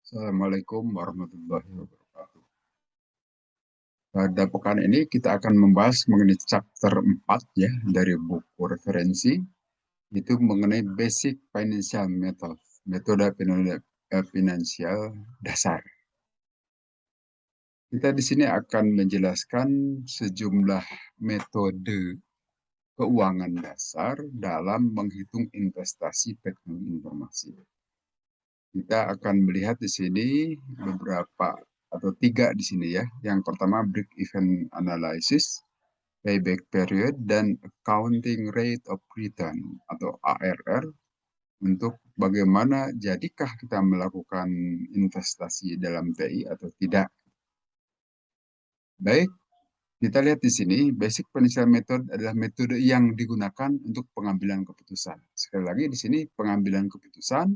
Assalamualaikum warahmatullahi wabarakatuh. Pada pekan ini kita akan membahas mengenai chapter 4 ya dari buku referensi, itu mengenai basic financial method, metode finansial dasar. Kita di sini akan menjelaskan sejumlah metode keuangan dasar dalam menghitung investasi teknologi informasi. Kita akan melihat di sini beberapa atau tiga di sini ya. Yang pertama break even analysis, payback period, dan accounting rate of return atau ARR untuk bagaimana jadikah kita melakukan investasi dalam TI atau tidak. Baik, kita lihat di sini basic financial method adalah metode yang digunakan untuk pengambilan keputusan. Sekali lagi di sini pengambilan keputusan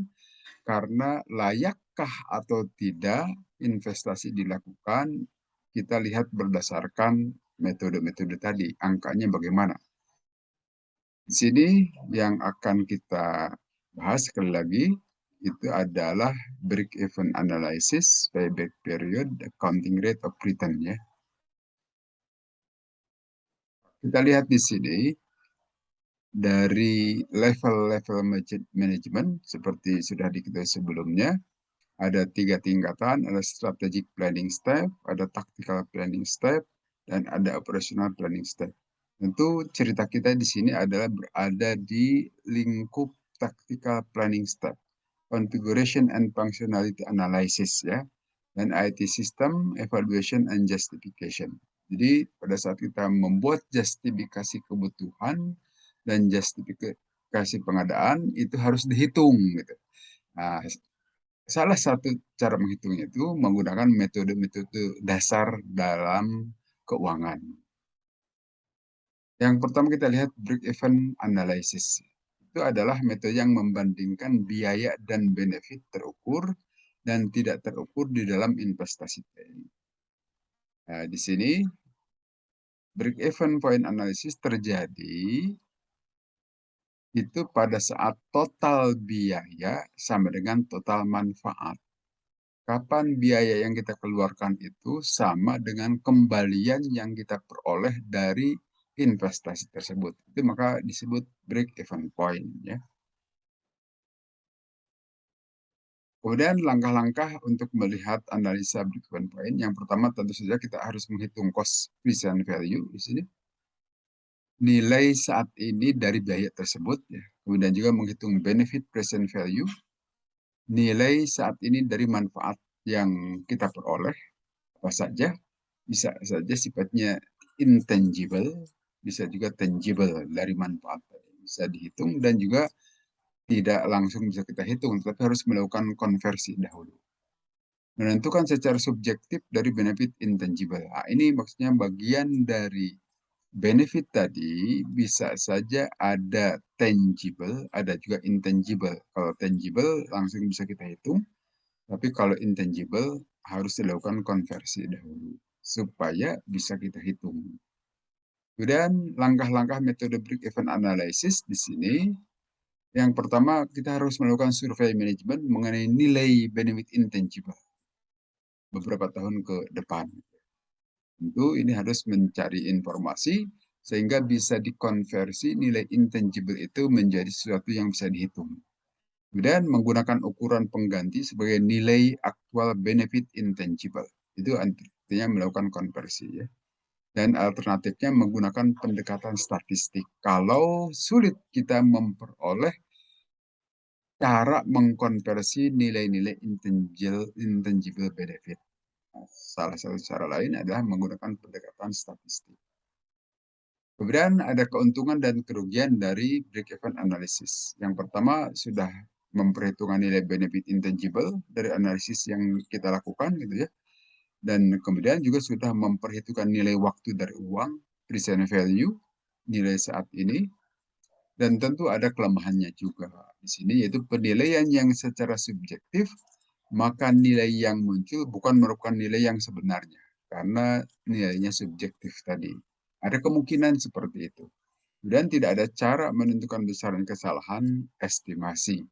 karena layakkah atau tidak investasi dilakukan, kita lihat berdasarkan metode-metode tadi, angkanya bagaimana. Di sini yang akan kita bahas sekali lagi, itu adalah break-even analysis, payback period, accounting rate of return ya. Kita lihat di sini, dari level-level manajemen, seperti sudah diketahui sebelumnya, ada 3 tingkatan, ada strategic planning step, ada tactical planning step, dan ada operational planning step. Tentu cerita kita di sini adalah berada di lingkup tactical planning step, configuration and functionality analysis ya, dan IT system evaluation and justification. Jadi pada saat kita membuat justifikasi kebutuhan dan justifikasi pengadaan itu harus dihitung gitu. Nah, salah satu cara menghitungnya itu menggunakan metode-metode dasar dalam keuangan. Yang pertama kita lihat break-even analysis. Itu adalah metode yang membandingkan biaya dan benefit terukur dan tidak terukur di dalam investasi TI. Nah, di sini break-even point analysis terjadi itu pada saat total biaya sama dengan total manfaat. Kapan biaya yang kita keluarkan itu sama dengan kembalian yang kita peroleh dari investasi tersebut. Itu maka disebut break-even point ya. Kemudian langkah-langkah untuk melihat analisa break-even point. Yang pertama tentu saja kita harus menghitung cost present value di sini. Nilai saat ini dari biaya tersebut ya. Kemudian juga menghitung benefit present value. Nilai saat ini dari manfaat yang kita peroleh apa saja. Bisa saja sifatnya intangible, bisa juga tangible dari manfaat. Bisa dihitung dan juga tidak langsung bisa kita hitung, tetapi harus melakukan konversi dahulu. Menentukan secara subjektif dari benefit intangible. Nah, ini maksudnya bagian dari benefit tadi bisa saja ada tangible, ada juga intangible. Kalau tangible langsung bisa kita hitung, tapi kalau intangible harus dilakukan konversi dahulu supaya bisa kita hitung. Kemudian langkah-langkah metode break-even analysis di sini. Yang pertama kita harus melakukan survei manajemen mengenai nilai benefit intangible beberapa tahun ke depan. Tentu ini harus mencari informasi sehingga bisa dikonversi nilai intangible itu menjadi sesuatu yang bisa dihitung. Kemudian menggunakan ukuran pengganti sebagai nilai aktual benefit intangible. Itu artinya melakukan konversi ya. Dan alternatifnya menggunakan pendekatan statistik. Kalau sulit kita memperoleh cara mengkonversi nilai-nilai intangible benefit. Nah, salah satu cara lain adalah menggunakan pendekatan statistik. Kemudian ada keuntungan dan kerugian dari break-even analysis. Yang pertama sudah memperhitungkan nilai benefit intangible dari analisis yang kita lakukan gitu ya. Dan kemudian juga sudah memperhitungkan nilai waktu dari uang, present value, nilai saat ini, dan tentu ada kelemahannya juga di sini, yaitu penilaian yang secara subjektif, maka nilai yang muncul bukan merupakan nilai yang sebenarnya, karena nilainya subjektif tadi. Ada kemungkinan seperti itu. Dan tidak ada cara menentukan besaran kesalahan estimasi.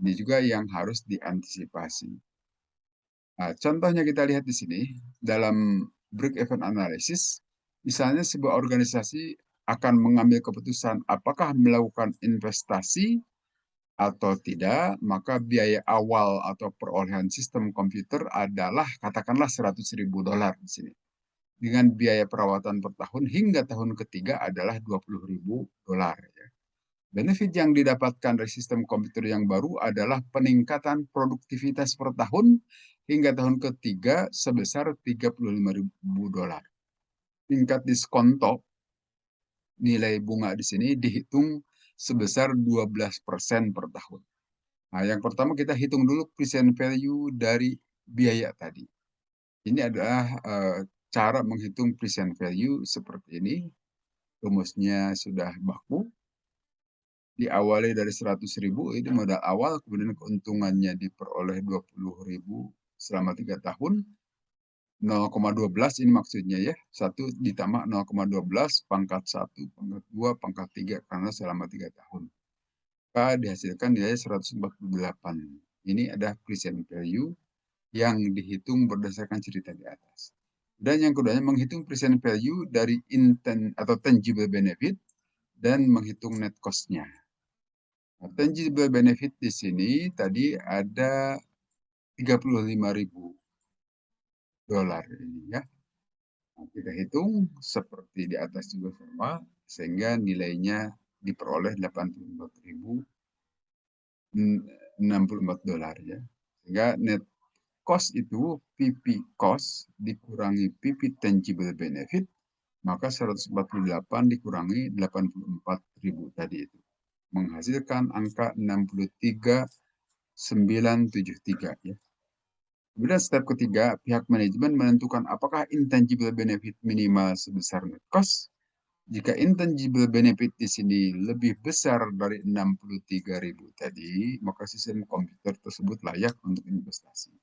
Ini juga yang harus diantisipasi. Nah, contohnya kita lihat di sini, dalam break-even analysis, misalnya sebuah organisasi akan mengambil keputusan apakah melakukan investasi atau tidak, maka biaya awal atau perolehan sistem komputer adalah katakanlah $100.000 di sini. Dengan biaya perawatan per tahun hingga tahun ketiga adalah $20.000. Ya. Benefit yang didapatkan dari sistem komputer yang baru adalah peningkatan produktivitas per tahun hingga tahun ketiga sebesar $35.000. Tingkat diskonto nilai bunga di sini dihitung sebesar 12% per tahun. Nah, yang pertama kita hitung dulu present value dari biaya tadi. Ini adalah cara menghitung present value seperti ini. Rumusnya sudah baku. Diawali dari 100.000, ini modal awal, kemudian keuntungannya diperoleh 20.000 selama 3 tahun. 0,12 ini maksudnya ya. 1 ditambah 0,12 pangkat 1, pangkat 2, pangkat 3 karena selama 3 tahun. Maka dihasilkan nilai 148. Ini ada present value yang dihitung berdasarkan cerita di atas. Dan yang keduanya menghitung present value dari intent atau tangible benefit dan menghitung net cost-nya. Nah, tangible benefit di sini tadi ada $35.000 ini ya. Nah, kita hitung seperti di atas juga sama, sehingga nilainya diperoleh $84.064 ya. Sehingga net cost itu PP cost dikurangi PP tangible benefit, maka 148 dikurangi 84.000 tadi itu. Menghasilkan angka 63.973 ya. Kemudian step ketiga, pihak manajemen menentukan apakah intangible benefit minimal sebesar net cost. Jika intangible benefit di sini lebih besar dari 63.000 tadi, maka sistem komputer tersebut layak untuk investasi.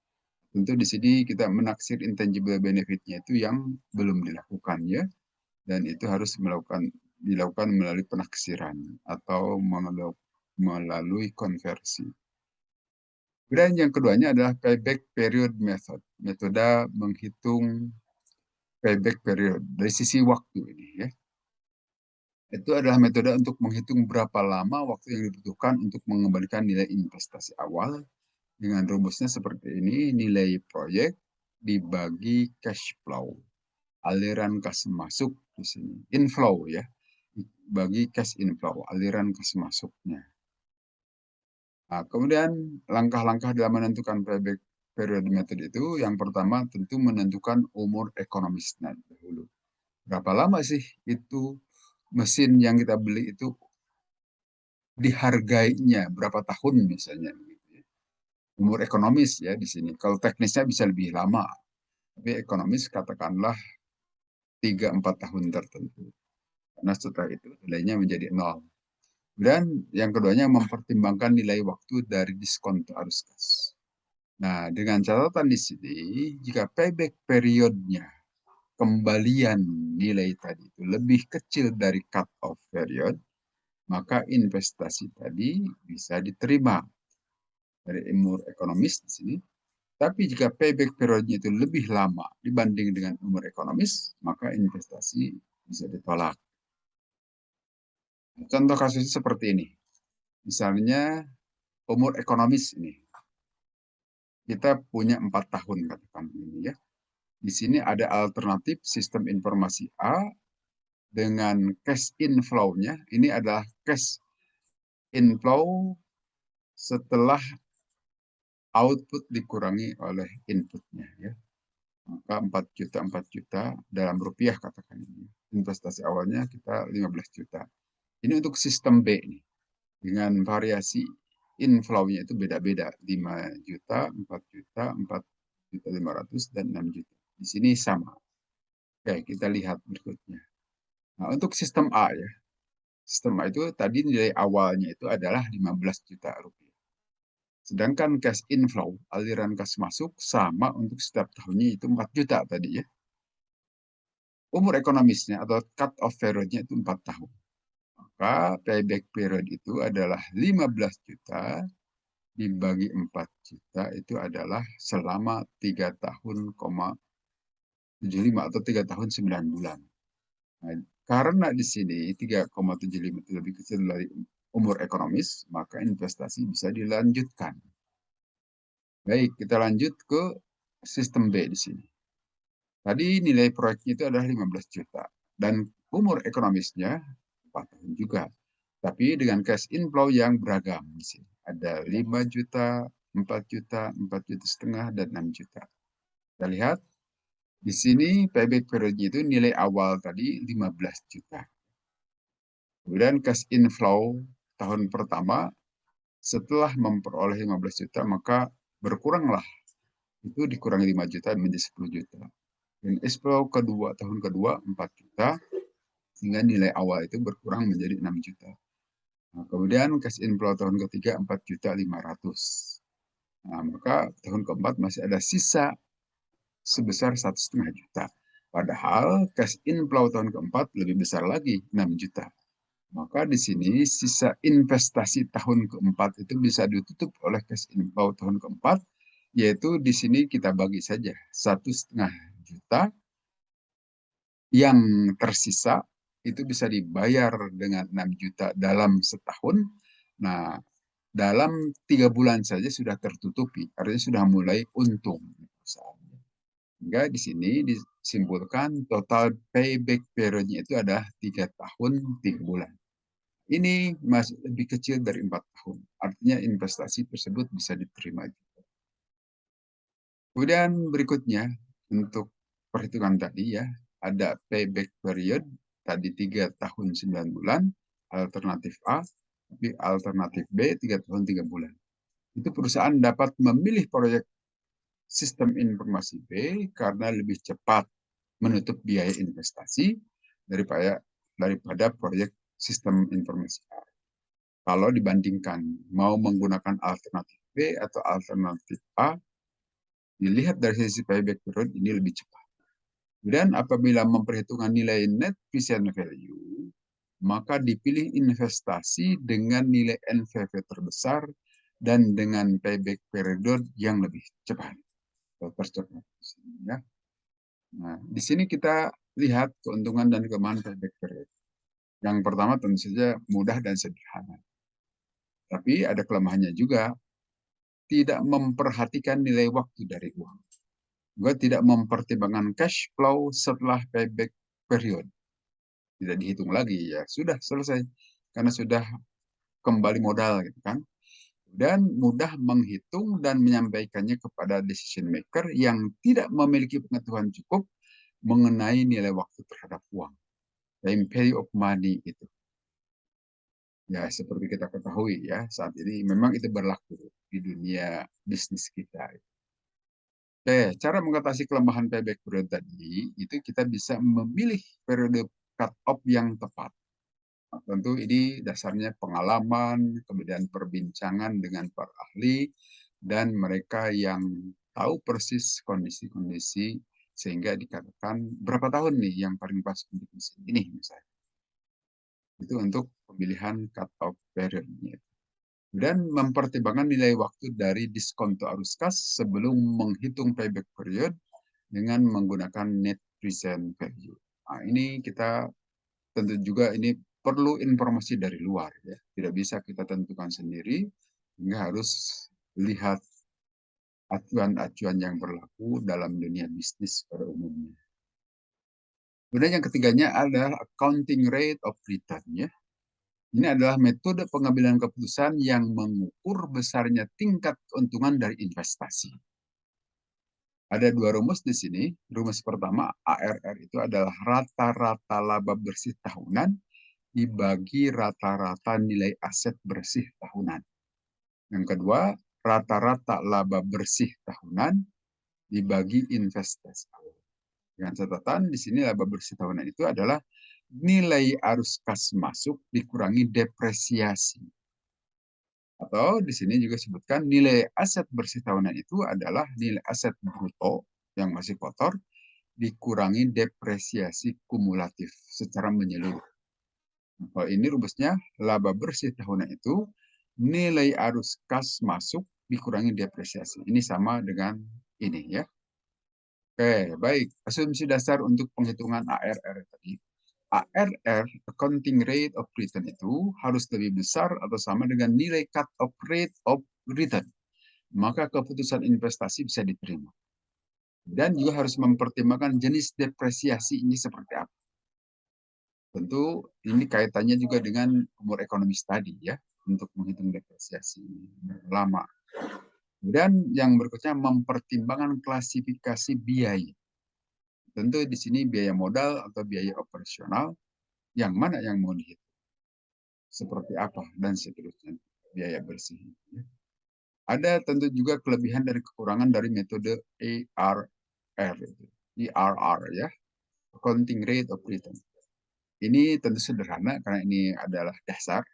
Tentu di sini kita menaksir intangible benefit-nya itu yang belum dilakukan ya, dan itu harus dilakukan melalui penaksiran atau melalui konversi. Kemudian yang keduanya adalah payback period method, metode menghitung payback period dari sisi waktu ini ya. Itu adalah metode untuk menghitung berapa lama waktu yang dibutuhkan untuk mengembalikan nilai investasi awal. Dengan rumusnya seperti ini, nilai proyek dibagi cash flow, aliran kas masuk di sini, inflow ya, bagi cash inflow, aliran kas masuknya. Nah, kemudian langkah-langkah dalam menentukan payback period method itu, yang pertama tentu menentukan umur ekonomisnya dahulu. Berapa lama sih itu mesin yang kita beli itu dihargainya, berapa tahun misalnya. Umur ekonomis ya di sini. Kalau teknisnya bisa lebih lama, tapi ekonomis katakanlah 3-4 tahun tertentu. Karena setelah itu nilainya menjadi 0. Dan yang keduanya mempertimbangkan nilai waktu dari diskon arus kas. Nah, dengan catatan di sini, jika payback periodnya kembalian nilai tadi itu lebih kecil dari cut off period, maka investasi tadi bisa diterima dari umur ekonomis di sini. Tapi jika payback periodnya itu lebih lama dibanding dengan umur ekonomis, maka investasi bisa ditolak. Contoh kasusnya seperti ini. Misalnya umur ekonomis ini. Kita punya 4 tahun katakan ini ya. Di sini ada alternatif sistem informasi A dengan cash inflow-nya. Ini adalah cash inflow setelah output dikurangi oleh inputnya ya. Maka 4 juta dalam rupiah katakan ini. Investasi awalnya kita 15 juta. Ini untuk sistem B ini. Dengan variasi inflow-nya itu beda-beda. 5 juta, 4 juta, 4.500.000 dan 6 juta. Di sini sama. Oke, kita lihat berikutnya. Nah, untuk sistem A ya. Sistem A itu tadi nilai awalnya itu adalah 15 juta rupiah. Sedangkan cash inflow, aliran kas masuk sama untuk setiap tahunnya itu 4 juta tadi ya. Umur ekonomisnya atau cut off periodnya itu 4 tahun. Maka payback period itu adalah 15 juta dibagi 4 juta itu adalah selama 3 tahun, 75 atau 3 tahun 9 bulan. Nah, karena di sini 3,75 itu lebih kecil dari umur ekonomis, maka investasi bisa dilanjutkan. Baik, kita lanjut ke sistem B di sini. Tadi nilai proyeknya itu adalah 15 juta. Dan umur ekonomisnya 4 tahun juga. Tapi dengan cash inflow yang beragam di sini. Ada 5 juta, 4 juta, 4 juta setengah, dan 6 juta. Kita lihat di sini payback period itu nilai awal tadi 15 juta. Kemudian cash inflow tahun pertama setelah memperoleh 15 juta maka berkuranglah. Itu dikurangi 5 juta menjadi 10 juta. Dan inflow kedua tahun kedua 4 juta sehingga nilai awal itu berkurang menjadi 6 juta. Nah, kemudian cash inflow tahun ketiga 4 juta 500. Nah, maka tahun keempat masih ada sisa sebesar 1,5 juta. Padahal cash inflow tahun keempat lebih besar lagi, 6 juta. Maka di sini sisa investasi tahun keempat itu bisa ditutup oleh cash inflow tahun keempat, yaitu di sini kita bagi saja 1,5 juta yang tersisa itu bisa dibayar dengan 6 juta dalam setahun. Nah, dalam 3 bulan saja sudah tertutupi, artinya sudah mulai untung perusahaannya. Hingga di sini disimpulkan total payback periodnya itu adalah 3 tahun 3 bulan. Ini masih lebih kecil dari 4 tahun. Artinya investasi tersebut bisa diterima. Kemudian berikutnya untuk perhitungan tadi ya, ada payback period tadi 3 tahun 9 bulan, alternatif A, tapi alternatif B 3 tahun 3 bulan. Itu perusahaan dapat memilih proyek sistem informasi B karena lebih cepat menutup biaya investasi daripada proyek sistem informasi A. Kalau dibandingkan mau menggunakan alternatif B atau alternatif A, dilihat dari sisi payback period ini lebih cepat. Dan apabila memperhitungkan nilai net present value, maka dipilih investasi dengan nilai NPV terbesar dan dengan payback period yang lebih cepat. Tercepat. Ya. Nah, di sini kita lihat keuntungan dan kelemahan payback period. Yang pertama tentu saja mudah dan sederhana. Tapi ada kelemahannya juga, tidak memperhatikan nilai waktu dari uang. Juga tidak mempertimbangkan cash flow setelah payback period. Tidak dihitung lagi, ya sudah selesai. Karena sudah kembali modal gitu kan. Dan mudah menghitung dan menyampaikannya kepada decision maker yang tidak memiliki pengetahuan cukup mengenai nilai waktu terhadap uang. Time value of money itu. Ya, seperti kita ketahui ya, saat ini memang itu berlaku di dunia bisnis kita. Oke, cara mengatasi kelemahan payback period tadi, itu kita bisa memilih periode cut off yang tepat. Nah, tentu ini dasarnya pengalaman, kemudian perbincangan dengan para ahli, dan mereka yang tahu persis kondisi-kondisi sehingga dikatakan berapa tahun nih yang paling pas untuk mesin ini misalnya. Itu untuk pemilihan cut off periodnya. Dan mempertimbangkan nilai waktu dari diskonto arus kas sebelum menghitung payback period dengan menggunakan net present value. Nah, ini kita tentu juga ini perlu informasi dari luar ya. Tidak bisa kita tentukan sendiri, hingga harus lihat acuan-acuan yang berlaku dalam dunia bisnis pada umumnya. Kemudian yang ketiganya adalah accounting rate of return ya. Ini adalah metode pengambilan keputusan yang mengukur besarnya tingkat keuntungan dari investasi. Ada 2 rumus di sini. Rumus pertama, ARR itu adalah rata-rata laba bersih tahunan dibagi rata-rata nilai aset bersih tahunan. Yang kedua, rata-rata laba bersih tahunan dibagi investasi. Dengan catatan, di sini laba bersih tahunan itu adalah nilai arus kas masuk dikurangi depresiasi. Atau di sini juga sebutkan nilai aset bersih tahunan itu adalah nilai aset bruto yang masih kotor dikurangi depresiasi kumulatif secara menyeluruh. Kalau ini rumusnya laba bersih tahunan itu nilai arus kas masuk dikurangi depresiasi. Ini sama dengan ini ya. Oke, baik. Asumsi dasar untuk penghitungan ARR tadi. ARR, accounting rate of return itu harus lebih besar atau sama dengan nilai cut off rate of return. Maka keputusan investasi bisa diterima. Dan juga harus mempertimbangkan jenis depresiasi ini seperti apa. Tentu ini kaitannya juga dengan umur ekonomis tadi ya, untuk menghitung depresiasi lama. Kemudian yang berikutnya mempertimbangkan klasifikasi biaya. Tentu di sini biaya modal atau biaya operasional, yang mana yang mau dihitung, seperti apa, dan seterusnya, biaya bersih. Ya. Ada tentu juga kelebihan dan kekurangan dari metode ARR, IRR ya, accounting rate of return. Ini tentu sederhana karena ini adalah dasar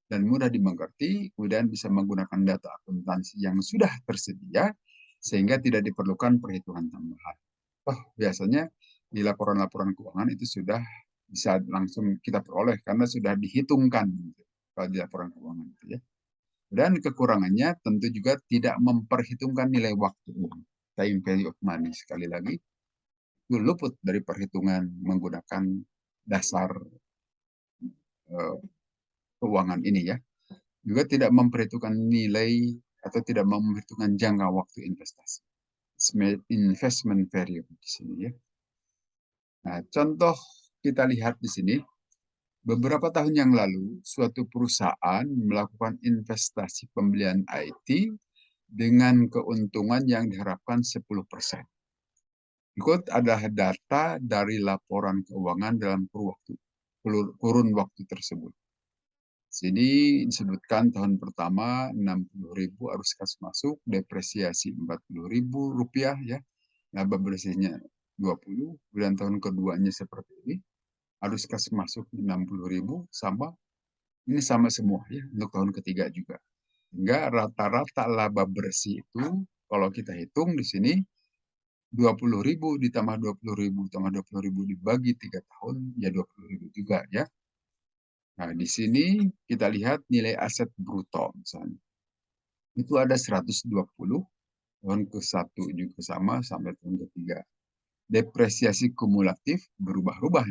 dan mudah dimengerti, kemudian bisa menggunakan data akuntansi yang sudah tersedia, sehingga tidak diperlukan perhitungan tambahan. Oh, biasanya di laporan-laporan keuangan itu sudah bisa langsung kita peroleh karena sudah dihitungkan kalau di laporan keuangan itu ya. Dan kekurangannya tentu juga tidak memperhitungkan nilai waktu uang, time value of money. Sekali lagi, itu luput dari perhitungan menggunakan dasar keuangan ini ya. Juga tidak memperhitungkan nilai atau tidak memperhitungkan jangka waktu investasi. Investment value di sini ya. Nah, contoh kita lihat di sini, beberapa tahun yang lalu, suatu perusahaan melakukan investasi pembelian IT dengan keuntungan yang diharapkan 10%. Berikut adalah data dari laporan keuangan dalam kurun waktu tersebut. Sini disebutkan tahun pertama 60.000 arus kas masuk, depresiasi 40.000 rupiah ya, laba bersihnya 20, kemudian tahun keduanya seperti ini, arus kas masuk 60.000 sama, ini sama semua ya untuk tahun ketiga juga. Hingga rata-rata laba bersih itu kalau kita hitung di sini 20.000 ditambah 20.000 tambah 20.000 dibagi 3 tahun ya 20.000 juga ya. Nah, di sini kita lihat nilai aset bruto misalnya. Itu ada 120, tahun ke-1 juga sama sampai tahun ketiga. Depresiasi kumulatif berubah-ubah.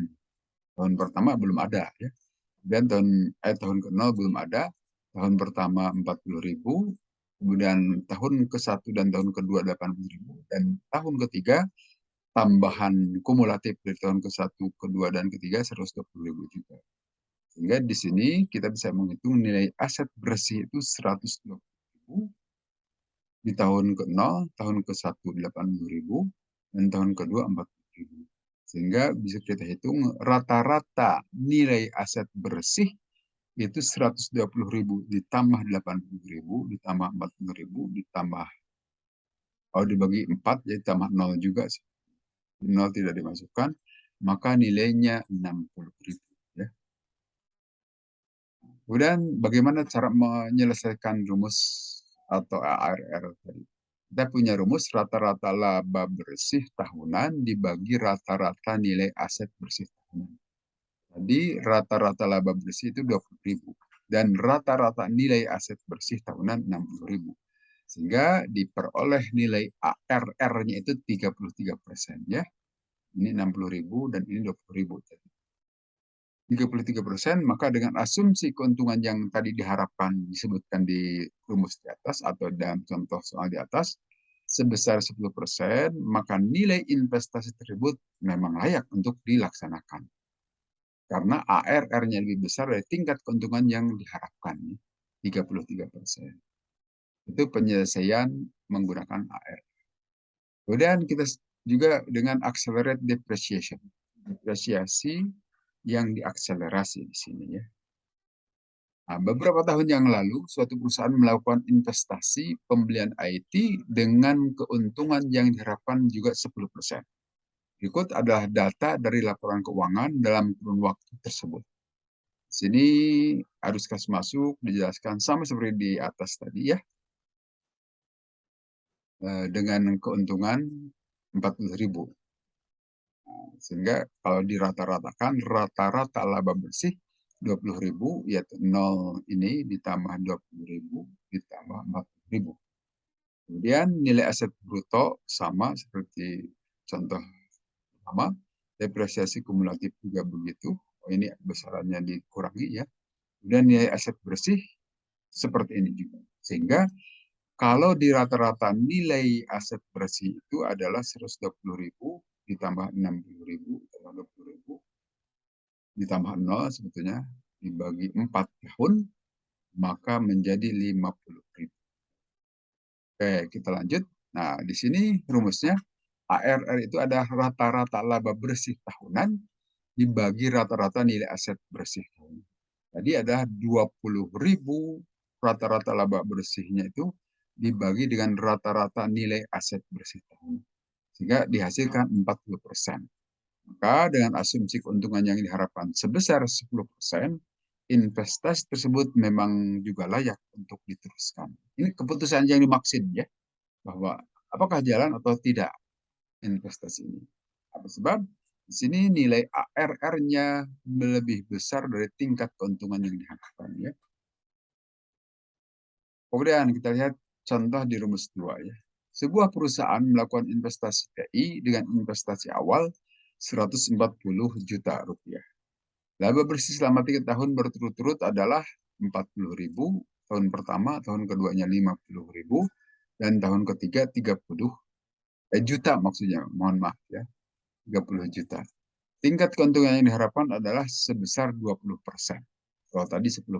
Tahun pertama belum ada ya. Dan tahun ke-0 belum ada. Tahun pertama 40.000, kemudian tahun ke-1 dan tahun kedua 80.000, dan tahun ketiga tambahan kumulatif dari tahun ke-1, kedua, dan ketiga 120.000 juga. Sehingga di sini kita bisa menghitung nilai aset bersih itu 120.000, di tahun ke-0, tahun ke-1 80.000, dan tahun kedua 40.000. Sehingga bisa kita hitung rata-rata nilai aset bersih itu 120.000 ditambah 80.000 ditambah 40.000 ditambah dibagi 4 jadi tambah 0 juga. 0 tidak dimasukkan, maka nilainya 60.000 ya. Kemudian bagaimana cara menyelesaikan rumus atau ARR tadi? Kita punya rumus rata-rata laba bersih tahunan dibagi rata-rata nilai aset bersih tahunan. Jadi rata-rata laba bersih itu 20.000 dan rata-rata nilai aset bersih tahunan 60.000. Sehingga diperoleh nilai ARR-nya itu 33% ya. Ini 60.000 dan ini 20.000. 33%, maka dengan asumsi keuntungan yang tadi diharapkan disebutkan di rumus di atas atau dalam contoh soal di atas sebesar 10%, maka nilai investasi tersebut memang layak untuk dilaksanakan. Karena ARR-nya lebih besar dari tingkat keuntungan yang diharapkan, 33%. Itu penyelesaian menggunakan ARR. Kemudian kita juga dengan accelerate depreciation. Depresiasi yang diakselerasi di sini ya. Nah, beberapa tahun yang lalu, suatu perusahaan melakukan investasi pembelian IT dengan keuntungan yang diharapkan juga 10%. Berikut adalah data dari laporan keuangan dalam kurun waktu tersebut. Sini arus kas masuk dijelaskan sama seperti di atas tadi ya. Dengan keuntungan 40.000. Sehingga kalau dirata-ratakan, rata-rata laba bersih 20.000, yaitu 0 ini ditambah 20.000 ditambah 40.000. Kemudian nilai aset bruto sama seperti contoh pertama, depresiasi kumulatif juga begitu. Oh, ini besarannya dikurangi ya. Kemudian nilai aset bersih seperti ini juga. Sehingga kalau di rata-rata nilai aset bersih itu adalah 120.000 ditambah 60.000 ditambah 20.000 ditambah 0 sebetulnya dibagi 4 tahun, maka menjadi 50.000. Oke, kita lanjut. Nah, di sini rumusnya ARR itu ada rata-rata laba bersih tahunan dibagi rata-rata nilai aset bersih tahunan. Tadi ada 20.000 rata-rata laba bersihnya itu dibagi dengan rata-rata nilai aset bersih tahunan. Sehingga dihasilkan 40%. Maka dengan asumsi keuntungan yang diharapkan sebesar 10%, investasi tersebut memang juga layak untuk diteruskan. Ini keputusan yang dimaksud ya, bahwa apakah jalan atau tidak investasi ini. Apa sebab? Di sini nilai ARR-nya lebih besar dari tingkat keuntungan yang diharapkan ya. Kemudian kita lihat contoh di rumus 2 ya. Sebuah perusahaan melakukan investasi TI dengan investasi awal 140 juta rupiah. Laba bersih selama 3 tahun berturut-turut adalah 40.000, tahun pertama, tahun keduanya 50.000, dan tahun ketiga 30 juta maksudnya, mohon maaf ya, 30 juta. Tingkat keuntungan yang diharapkan adalah sebesar 20%. Kalau tadi 10%.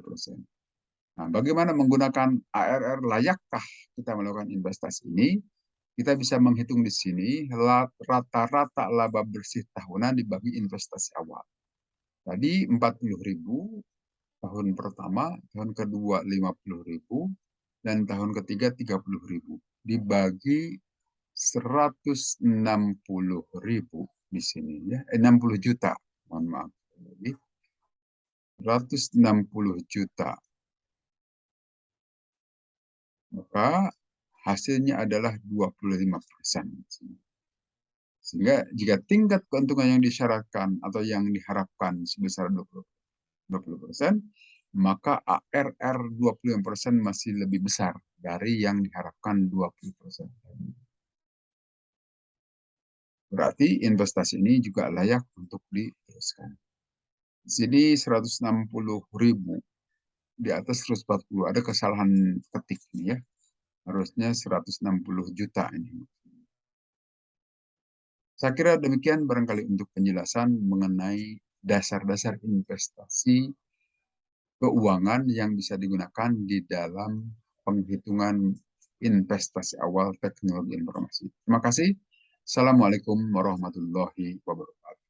Nah, bagaimana menggunakan ARR, layakkah kita melakukan investasi ini? Kita bisa menghitung di sini rata-rata laba bersih tahunan dibagi investasi awal. Tadi 40.000, tahun pertama, tahun kedua 50.000, dan tahun ketiga 30.000. Dibagi 160.000 di sini ya, 60 juta, mohon maaf. Jadi 160 juta. Maka hasilnya adalah 25%. Sehingga jika tingkat keuntungan yang disyaratkan atau yang diharapkan sebesar 20%, maka ARR 25% masih lebih besar dari yang diharapkan 20%. Berarti investasi ini juga layak untuk diteruskan. Di sini 160.000, di atas 140. Ada kesalahan ketik ini ya. Harusnya 160 juta ini. Saya kira demikian barangkali untuk penjelasan mengenai dasar-dasar investasi keuangan yang bisa digunakan di dalam penghitungan investasi awal teknologi informasi. Terima kasih. Assalamualaikum warahmatullahi wabarakatuh.